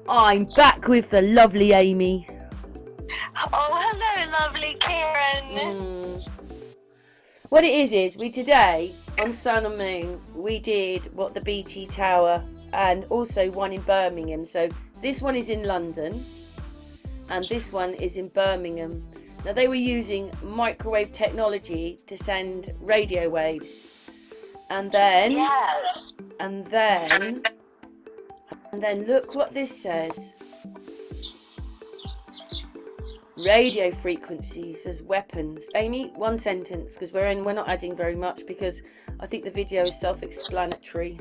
I'm back with the lovely Amy. Oh, hello, lovely Karen. What it is we today, on Sun and Moon, we did what the BT Tower and also one in Birmingham. So this one is in London and this one is in Birmingham. Now they were using microwave technology to send radio waves. And then... Yes. And then look what this says. Radio frequencies as weapons. Amy, one sentence, because we're not adding very much because I think the video is self-explanatory.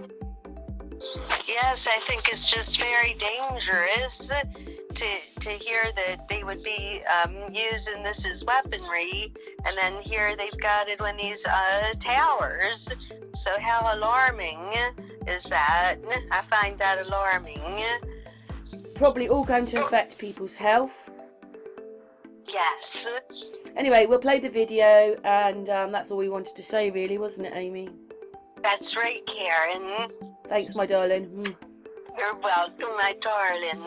Yes, I think it's just very dangerous to hear that they would be using this as weaponry, and then here they've got it on these towers. So how alarming is that? I find that alarming. Probably all going to affect people's health. Yes. Anyway, we'll play the video, and that's all we wanted to say, really, wasn't it, Amy? That's right, Karen. Thanks, my darling. You're welcome, my darling.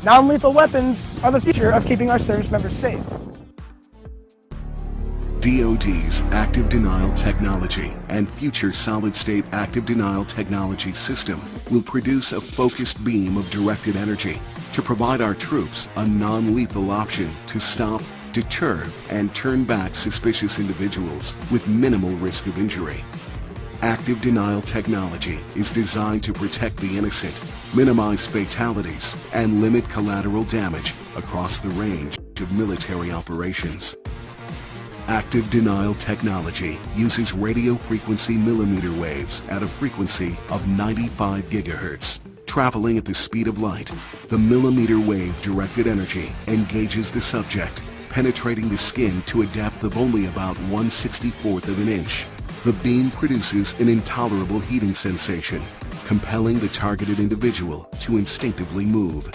Non-lethal weapons are the future of keeping our service members safe. DoD's active denial technology and future solid-state active denial technology system will produce a focused beam of directed energy to provide our troops a non-lethal option to stop, deter, and turn back suspicious individuals with minimal risk of injury. Active denial technology is designed to protect the innocent, minimize fatalities, and limit collateral damage across the range of military operations. Active denial technology uses radio frequency millimeter waves at a frequency of 95 gigahertz. Traveling at the speed of light, the millimeter wave directed energy engages the subject, penetrating the skin to a depth of only about 1/64th of an inch. The beam produces an intolerable heating sensation, compelling the targeted individual to instinctively move.